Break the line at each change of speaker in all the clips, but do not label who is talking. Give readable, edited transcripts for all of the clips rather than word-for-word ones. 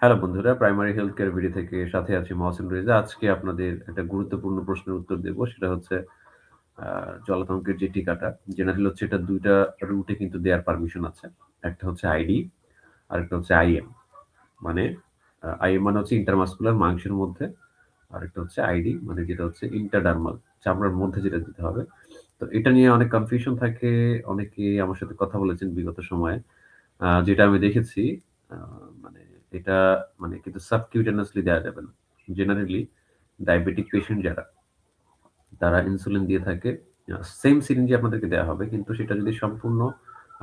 Hello বন্ধুরা, primary health care ভিডি থেকে সাথে আছি মহসিন রেজা। আজকে আপনাদের একটা গুরুত্বপূর্ণ প্রশ্নের উত্তর দেব। সেটা হচ্ছে আ জলাতঙ্কের যে টিকাটা, জেনারেলি হচ্ছে এটা ২ টা রুটে কিন্তু দেয়ার পারমিশন আছে। একটা হচ্ছে আইডি, আরেকটা হচ্ছে আইএম। মানে আইএম মানে হচ্ছে ইন্টারমাসকুলার মাংসের মধ্যে, আরেকটা হচ্ছে আইডি মানে যেটা হচ্ছে ইন্টারডার্মাল চামড়ার মধ্যে যেটা দিতে হবে। তো এটা নিয়ে অনেক কনফিউশন থাকে। অনেকেই আমার সাথে কথা বলেছেন বিগত সময়ে। যেটা আমি দেখেছি আ মানে এটা মানে কিন্তু সাবকিউটেনিয়াসলি দেয়া যাবে না। জেনারেলি ডায়াবেটিক পেশেন্ট যারা, তারা ইনসুলিন দিয়ে থাকে। সেইম সিরিঞ্জই আপনাদেরকে দেয়া হবে। কিন্তু সেটা যদি সম্পূর্ণ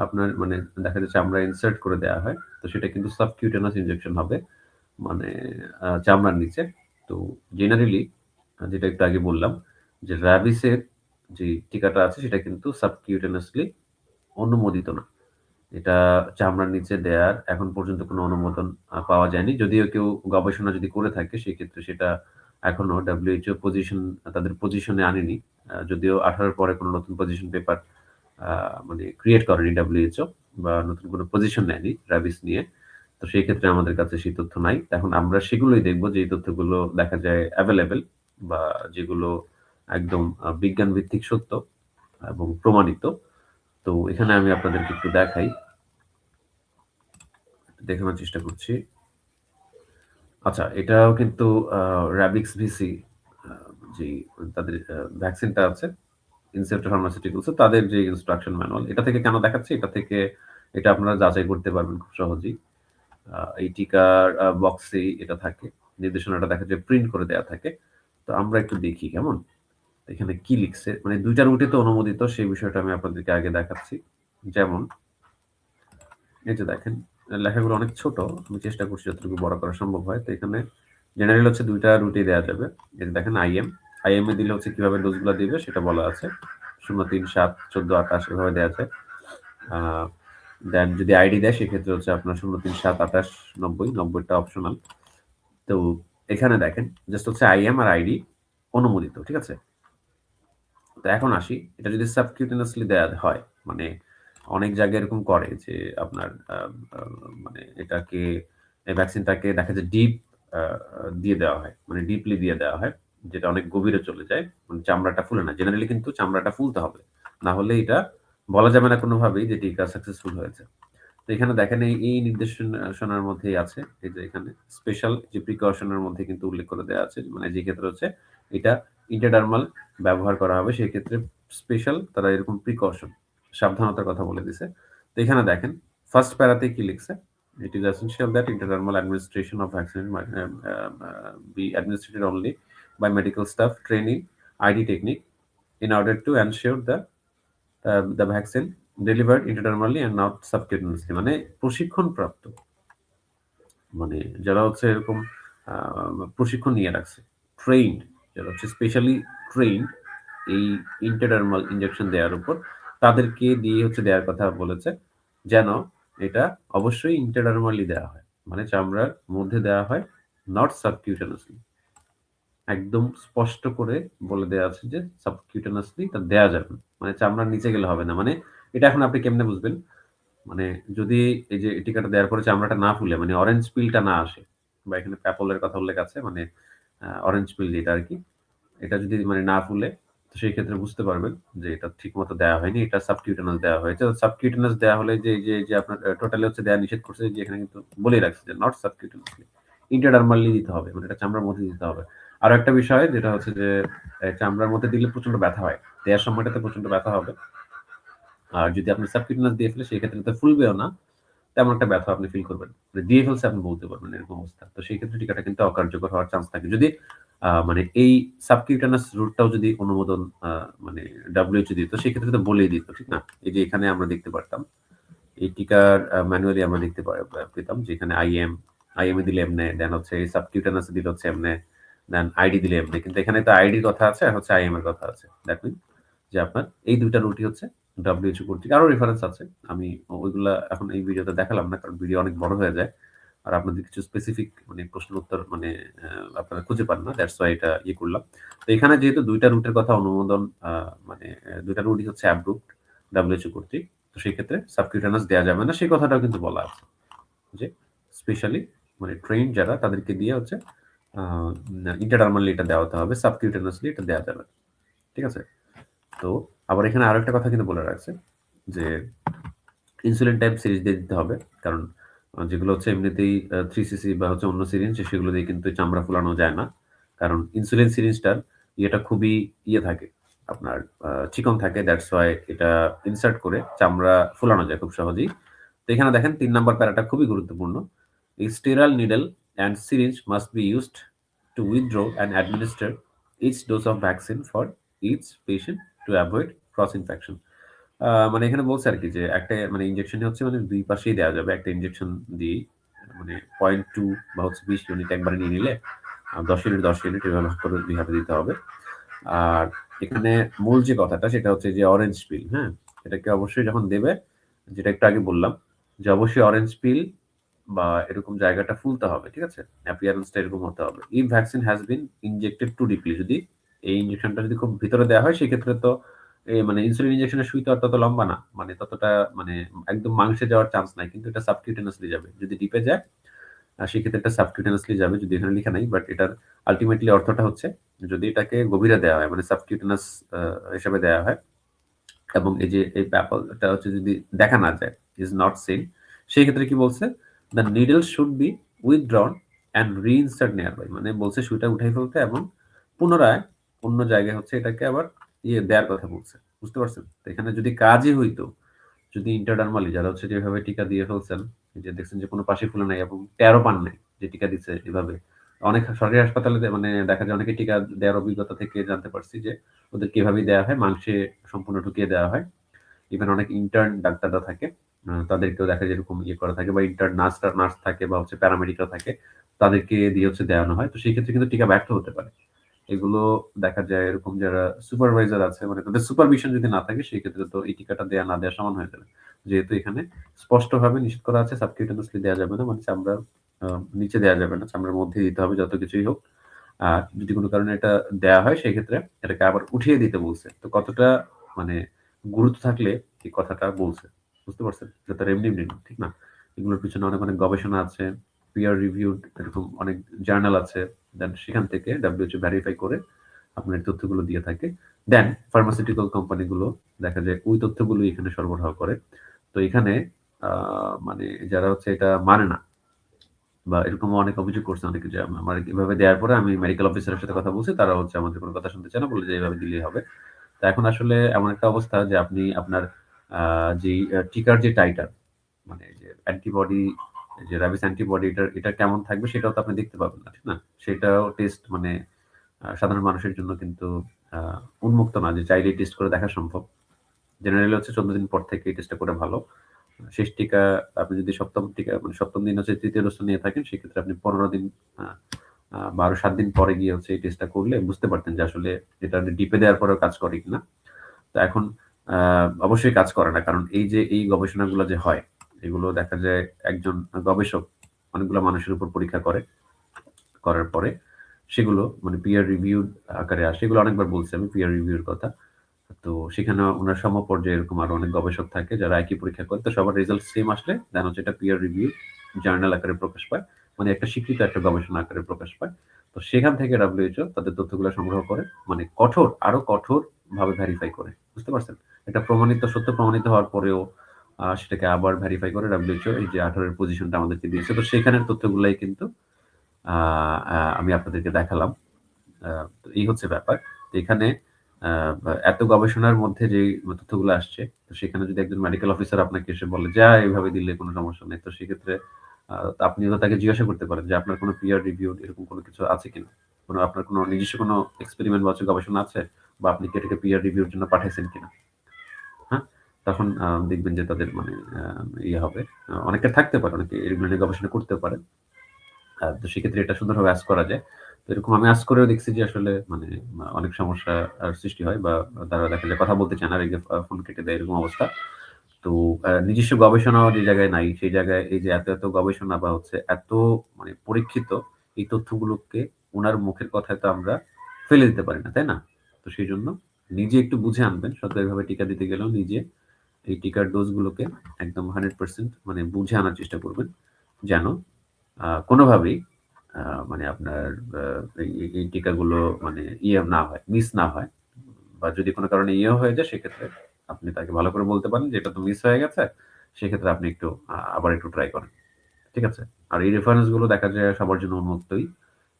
আপনার মানে দেখা যাচ্ছে চামড়ায় ইনসার্ট করে দেয়া হয়, তো সেটা কিন্তু সাবকিউটেনিয়াস ইনজেকশন হবে। মানে চামড়ার নিচে। তো জেনারেলি যেটা একটু আগে বললাম যে র‍্যাবিসের যে টিকাটা আছে সেটা কিন্তু সাবকিউটেনিয়াসলি অনুমোদিত না। এটা চামড়ার নিচে দেয়ার এখন পর্যন্ত কোনো অনুমোদন পাওয়া যায়নি। যদিও কেউ গবেষণা যদি করে থাকে সেক্ষেত্রে সেটা এখনো WHO তাদের পজিশনে আনেনি। যদিও 18 র পরে কোনো নতুন পজিশন পেপার আ মানে ক্রিয়েট করেনি WHO বা নতুন কোনো পজিশন নেয়নি র‍্যাবিস নিয়ে। তো সেই ক্ষেত্রে আমাদের কাছে সেই তথ্য নাই। এখন আমরা সেগুলোই দেখব যেই তথ্যগুলো দেখা যায় এভেইলেবল বা যেগুলো একদম বিজ্ঞান ভিত্তিক সত্য এবং প্রমাণিত। তো এখানে আমি আপনাদেরকে একটু দেখাই। দেখানোর চেষ্টা করছি। আচ্ছা, এটাও কিন্তু আ র‍্যাবিক্স ভিসি আ যেই তাদের ভ্যাকসিনটা আছে, ইনসেপ্টা ফার্মাসিউটিক্যালস এর তাদের যে ইনস্ট্রাকশন ম্যানুয়াল, এটা থেকে কেন দেখাচ্ছি? এটা আপনারা যাচাই করতে পারবেন খুব সহজেই। এই টিকার বক্সেই এটা থাকে। নির্দেশনাটা দেখা যায় প্রিন্ট করে দেয়া থাকে। তো আমরা একটু দেখি কেমন? এখানে কি লিখছে? মানে ২ টা রুটই তো অনুমোদিত সেই বিষয়টা আমি আপনাদেরকে আগে দেখাচ্ছি। যেমন এই যে দেখেন, লেখাগুলো অনেক ছোট। আমি চেষ্টা করছি যতটুকু বড় করা সম্ভব হয়। তো এখানে জেনারেল হচ্ছে ২ টা রুটই দেয়া যাবে। এই যে দেখেন আইএম। আইএম এ দিলে হচ্ছে কিভাবে ডোজগুলা দিবে সেটা বলা আছে। ০, ৩, ৭, ১৪, ২৮ এভাবে দেয়া যায়। আ দেন যদি আইডি দেয় সেক্ষেত্রে হচ্ছে আপনার ০, ৩, ৭, ২৮, ৯০, ৯০ টা অপশনাল। তো এখানে দেখেন জাস্ট হচ্ছে আইএম আর আইডি অনুমোদিত। ঠিক আছে? তো এখন আসি, এটা যদি সাবকিউটেনিয়াসলি দেয়া হয়, মানে অনেক জায়গায় এরকম করে যে আপনার আ আ মানে এই ভ্যাকসিনটাকে দেখা যায় ডিপ আ আ দিয়ে দেওয়া হয়। মানে ডিপলি দিয়ে দেওয়া হয়। যেটা অনেক গভীরে চলে যায়। মানে চামড়াটা ফুলে না। জেনারেলি কিন্তু চামড়াটা ফুলতে হবে। না হলে এটা বলা যাবে না কোনোভাবেই যে টিকা সাকসেসফুল হয়েছে। তো এখানে দেখেন এই নির্দেশনার মধ্যেই আছে। এই যে এখানে স্পেশাল যে প্রিকশন এর মধ্যে কিন্তু উল্লেখ করে দেয়া আছে। মানে যে ক্ষেত্রে হচ্ছে এটা ইন্টারডার্মাল ব্যবহার করা হবে। সেক্ষেত্রে স্পেশাল তারা এরকম প্রিকশন সাবধানতার কথা বলে দিছে। তো এখানে দেখেন ফার্স্ট প্যারাতে কি লিখছে? "It is essential that intradermal administration of vaccine be administered only by medical staff training ID technique in order to ensure the vaccine delivered intradermally and not subcutaneously" মানে প্রশিক্ষণপ্রাপ্ত। মানে যারা হচ্ছে এরকম আ প্রশিক্ষণ নিয়ে রাখছে। ট্রেইনড যারা হচ্ছে স্পেশালি ট্রেইনড এই ইন্টারডার্মাল ইনজেকশন দেওয়ার উপর তাদেরকে দিয়ে হচ্ছে দেওয়ার কথা বলেছে। যেন এটা অবশ্যই ইন্টারডার্মালি দেওয়া হয়। মানে চামড়ার মধ্যে দেওয়া হয়, নট সাবকিউটেনিয়াসলি। একদম স্পষ্ট করে বলে দেয়া আছে যে সাবকিউটেনিয়াসলি এটা দেয়া যাবে না। মানে চামড়ার নিচে গেলে হবে না। মানে এটা এখন আপনি কেমনে বুঝবেন? মানে যদি এই যে টিকাটা দেওয়ার পরে চামড়াটা না ফুলে মানে অরেঞ্জ পিলটা না আসে বা এখানে প্যাপল এর কথা উল্লেখ আছে মানে অরেঞ্জ পিল যেটা আরকি। এটা যদি মানে না ফুলে তো সেই ক্ষেত্রে বুঝতে পারবেন যে এটা ঠিকমতো দেয়া হয়নি। এটা সাবকিউটেনাস দেয়া হয়েছে। সাবকিউটেনাস দেয়া হলে যে আপনার টোটালি হচ্ছে দেয়া নিষেধ করছে যে এখানে কিন্তু বলেই রাখছে যে নট সাবকিউটেনাসলি। ইন্টারডার্মালি দিতে হবে। মানে এটা চামড়ার মধ্যে দিতে হবে। আরো একটা বিষয় যেটা হচ্ছে যে চামড়ার মধ্যে দিলে প্রচন্ড ব্যথা হয়। দেয়ার সময়টাতে প্রচন্ড ব্যথা হবে। আর যদি আপনি সাবকিউটেনাস দিয়ে ফেলে সেক্ষেত্রে তো ফুলবেও না। তেমন একটা ব্যথা আপনি ফিল করবেন। মানে দিয়ে ফেলছে আপনি বলতে পারবেন এরকম অবস্থা। তো সেই ক্ষেত্রে টিকাটা কিন্তু অকার্যকর হওয়ার চান্স থাকে। যদি মানে এই সাবকিউটেনাস রুটটাও যদি অনুমোদন মানে WHO দিত সেক্ষেত্রে তো বলেই দিত, ঠিক না? এই যে এখানে আমরা দেখতে পারতাম। এই টিকার ম্যানুয়ালি আমরা দেখতে পেতাম যে এখানে আইএম এ দিলে এমনে, দেন হচ্ছে এই সাবকিউটেনাস এ দিলে হচ্ছে এমনে, দেন আইডি দিলে এমনে। কিন্তু এখানে তো আইডির কথা আছে আর হচ্ছে আইএম এর কথা আছে। দ্যাট মিন যে আপনার এই ২ টা রুটই হচ্ছে WHO কর্তৃক আরো রেফারেন্স আছে। আমি ওইগুলা এখন এই ভিডিওতে দেখালাম না। কারণ ভিডিও অনেক বড় হয়ে যায়। আর আপনাদের কিছু স্পেসিফিক মানে প্রশ্নের উত্তর মানে আপনারা খুঁজে পান না। দ্যাটস ওয়াই এটা করলাম। তো এখানে যেহেতু ২ টা রুটের কথা অনুমোদন মানে ২ টা রুটই হচ্ছে অ্যাপ্রুভড WHO কর্তৃক। তো সেই ক্ষেত্রে সাবকিউটেনাস দেয়া যাবে না সেই কথাটাও কিন্তু বলা আছে। যে স্পেশালি মানে ট্রেন্ড যারা তাদেরকে দিয়ে হচ্ছে ইন্টারডার্মালি এটা দেওয়াতে হবে, সাবকিউটেনাসলি এটা দেওয়া যাবে। ঠিক আছে? তো আবার এখানে আরো একটা কথা কিন্তু বলে রাখছে যে ইনসুলিন টাইপ সিরিজ দিয়ে দিতে হবে। কারণ যেগুলো হচ্ছে এমনিতেই 3 সিসি বা হচ্ছে অন্য সিরিঞ্জ সেগুলো দিয়ে কিন্তু চামড়া ফুলানো যায় না। কারণ ইনসুলিন সিরিঞ্জটার ইয়েটা খুবই থাকে। আপনার চিকন থাকে। দ্যাটস ওয়াই এটা ইনসার্ট করে চামড়া ফুলানো যায় খুব সহজেই। তো এখানে দেখেন ৩ নাম্বার প্যারাটা খুবই গুরুত্বপূর্ণ। A sterile needle and syringe must be used to withdraw and administer each dose of vaccine for each patient to avoid cross infection. মানে এখানে বলছে আরকি যে একটা মানে ইনজেকশন হচ্ছে মানে ২ পাশেই দেওয়া যাবে। একটা ইনজেকশন দিয়েই মানে 0.2 বা হচ্ছে ২০ ইউনিট একবারে নিয়ে নিলে ১০ ইউনিট, ১০ ইউনিট এভাবে ভাগ করে ২ হাতে দিতে হবে। আর এখানে মূল যে কথাটা সেটা হচ্ছে যে অরেঞ্জ পিল, হ্যাঁ? এটাকে অবশ্যই যখন দেবে, যেটা একটু আগে বললাম যে অবশ্যই অরেঞ্জ পিল বা এরকম জায়গাটা ফুলতে হবে, ঠিক আছে? অ্যাপিয়ারেন্সটা এরকম হতে হবে। If vaccine has been injected too deeply, যদি এই ইনজেকশনটা যদি খুব ভিতরে দেওয়া হয় সেক্ষেত্রে তো মানে ইনসুলিন ইনজেকশনের সুই তো আর তত লম্বা না। মানে ততটা মানে একদম মাংসে যাওয়ার চান্স নাই। কিন্তু এটা সাবকিউটেনাসলি যাবে। যদি ডিপে যায় সেক্ষেত্রে এটা সাবকিউটেনাসলি যাবে। যদি এখানে লিখা নাই। বাট এটার আল্টিমেটলি অর্থটা হচ্ছে যদি এটাকে গভীরে দেওয়া হয় মানে সাবকিউটেনাস হিসাবে দেওয়া হয় এবং এই যে এই ব্যাপারটা হচ্ছে যদি দেখা না যায়, ইজ নট সিন, সেই ক্ষেত্রে কি বলছে? The needle should be withdrawn and reinsert nearby. মানে বলছে সুইটা উঠাই ফেলতে এবং পুনরায় অন্য জায়গায় হচ্ছে এটাকে আবার দেয়ার কথা বলছে। বুঝতে পারছেন? তো এখানে যদি কাজই হইতো, যদি ইন্টারডার্মালি যারা হচ্ছে যেভাবে টিকা দিয়ে ফেলছেন, যে দেখছেন যে কোনো পাশে ফুলে নাই এবং টেরও পান নাই যে টিকা দিছে এভাবে। অনেক সরকারি হাসপাতালে মানে দেখা যায় অনেকে টিকা দেওয়ার অভিজ্ঞতা থেকে জানতে পারছি যে ওদেরকে এভাবেই দেওয়া হয়, মাংসে সম্পূর্ণ ঢুকিয়ে দেওয়া হয়। ইভেন অনেক ইন্টার্ন ডাক্তাররা থাকে। তাদেরকেও দেখা যায় এরকম করা থাকে বা ইন্টার্ন নার্স থাকে বা হচ্ছে প্যারামেডিকরা থাকে। তাদেরকে দিয়ে হচ্ছে দেওয়ানো হয়। তো সেই ক্ষেত্রে কিন্তু টিকা ব্যর্থ হতে পারে। এগুলো দেখা যায় এরকম যারা সুপারভাইজার আছে মানে তাদের সুপারভিশন যদি না থাকে সেক্ষেত্রে তো এই টিকাটা দেয়া না দেয়া সমান হয়ে যাবে। যেহেতু এখানে স্পষ্টভাবে নিষেধ করা আছে সাবকিউটেনাসলি দেয়া যাবে না। মানে চামড়ার নিচে দেয়া যাবে না। চামড়ার মধ্যেই দিতে হবে যত কিছুই হোক। আর যদি কোন কারণে এটা দেয়া হয় সেক্ষেত্রে এটাকে আবার উঠিয়ে দিতে বলছে। তো কতটা মানে গুরুত্ব থাকলে এই কথাটা বলছে। বুঝতে পারছেন? এটা তো আর এমনি না, ঠিক না? এগুলোর পিছনে অনেক, অনেক গবেষণা আছে। পিয়ার রিভিউড এরকম অনেক জার্নাল আছে। দেন সেখান থেকে WHO ভেরিফাই করে আপনার তথ্যগুলো দিয়ে থাকে। দেন ফার্মাসিউটিক্যাল কোম্পানিগুলো দেখা যায় ওই তথ্যগুলোই এখানে সরবরাহ করে। তো এখানে আ মানে যারা হচ্ছে এটা মানে না বা এরকমও অনেক অভিযোগ করছে অনেকে যে আমার এভাবে দেওয়ার পরে আমি মেডিকেল অফিসারের সাথে কথা বলছি। তারা হচ্ছে আমাদের কোন কথা শুনতে চায় না। বলে যে এভাবে দিলেই হবে। তো এখন আসলে এমন একটা অবস্থা যে আপনি আপনার যেই টিকার যে টাইটার মানে যে অ্যান্টিবডি যে রাবিস অ্যান্টিবডি এটা কেমন থাকবে সেটাও তো আপনি দেখতে পাবেন না, ঠিক না? সেটাও টেস্ট মানে সাধারণ মানুষের জন্য কিন্তু আ উন্মুক্ত না যে চাইলেই টেস্ট করে দেখা সম্ভব। জেনারেলি হচ্ছে ১৪ দিন পর থেকে এই টেস্টটা করে ভালো। শেষ টিকা আপনি যদি ৭ম টিকা মানে ৭ম দিন হচ্ছে ৩য় ডোজটা নিয়ে থাকেন সেক্ষেত্রে আপনি ১৫ দিন আ বা আরো ৭ দিন পরে গিয়ে হচ্ছে এই টেস্টটা করলে বুঝতে পারতেন যে আসলে এটা ডিপে দেওয়ার পরেও কাজ করে কিনা। তো এখন আ অবশ্যই কাজ করে না। কারণ এই যে এই গবেষণাগুলো যে হয়, এগুলো দেখা যায় একজন গবেষক অনেকগুলো মানুষের উপর পরীক্ষা করে। করার পরে সেগুলো মানে পিয়ার রিভিউড আকারে আসে। এগুলো অনেকবার বলছি আমি পিয়ার রিভিউ এর কথা। তো সেখানে উনার সমপর্যায়ে এরকম আরো অনেক গবেষক থাকে যারা একই পরীক্ষা করে। তো সবার রেজাল্ট সেম আসলে দেন হচ্ছে এটা পিয়ার রিভিউ জার্নাল আকারে প্রকাশ পায়। মানে একটা স্বীকৃত একটা গবেষণা আকারে প্রকাশ পায়। তো সেখান থেকে WHO তাদের তথ্যগুলো সংগ্রহ করে মানে আরো কঠোরভাবে ভেরিফাই করে। বুঝতে পারছেন? এটা প্রমাণিত সত্য প্রমাণিত হওয়ার পরেও সেটাকে আবার ভেরিফাই করে WHO এই যে 18 এর পজিশনটা আমাদেরকে দিয়েছে। তো সেখানের তথ্যগুলাই কিন্তু আ আ আমি আপনাদেরকে দেখালাম। আ তো এই হচ্ছে ব্যাপার। তো এখানে আ এত গবেষণার মধ্যে যেই তথ্যগুলো আসছে, তো সেখানে যদি একজন মেডিকেল অফিসার আপনাকে এসে বলে, "যা এভাবে দিলে কোনো সমস্যা নেই।" তো সেক্ষেত্রে আপনিও তো তাকে জিজ্ঞাসা করতে পারেন যে, "আপনার কোনো পিয়ার রিভিউড এরকম কোনো কিছু আছে কিনা? আপনার কোনো নিজস্ব কোনো এক্সপেরিমেন্ট বা হচ্ছে গবেষণা আছে? বা আপনি কি এটাকে পিয়ার রিভিউর জন্য পাঠাইছেন কিনা?" হ্যাঁ? তখন দেখবেন যে তাদের মানে হবে। অনেকের থাকতে পারে, অনেকে এগুলো নিয়ে গবেষণা করতেও পারে। তো সেক্ষেত্রে এটা সুন্দরভাবে আঁচ করা যায়। তো এরকম আমি আঁচ করেও দেখছি যে আসলে মানে অনেক সমস্যা সৃষ্টি হয় বা তারা দেখা যায় কথা বলতে চায় না, রেগে ফোন কেটে দেয় এরকম অবস্থা। তো নিজস্ব গবেষণাও যে জায়গায় নাই, সেই জায়গায় এই যে এত, এত গবেষণা বা হচ্ছে এত মানে পরীক্ষিত এই তথ্যগুলোকে উনার মুখের কথায় তো আমরা ফেলে দিতে পারি না, তাই না? তো সেজন্য নিজে একটু বুঝে আনবেন। সরকারিভাবে টিকা দিতে গেলেও নিজে এই টিকার ডোজ গুলোকে একদম 100% মানে বুঝে আনার চেষ্টা করবেন। যেন কোনোভাবেই মানে আপনার আ এই টিকাগুলো মানে না হয়, মিস না হয়। বা যদি কোনো কারণে হয়ে যায় সেক্ষেত্রে আপনি তাকে ভালো করে বলতে পারেন যে, "এটা তো মিস হয়ে গেছে। সেক্ষেত্রে আপনি একটু আবার একটু ট্রাই করেন।" ঠিক আছে? আর এই রেফারেন্স গুলো দেখা যায় সবার জন্য উন্মুক্তই।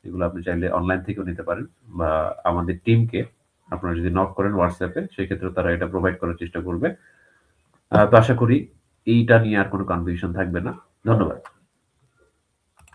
এগুলো আপনি চাইলে অনলাইন থেকেও নিতে পারেন বা আমাদের টিমকে আপনারা যদি নক করেন WhatsApp এ সেক্ষেত্রেও তারা এটা প্রোভাইড করার চেষ্টা করবে। তো আশা করি এইটা নিয়ে আর কোনো কনফিউশন থাকবে না। ধন্যবাদ।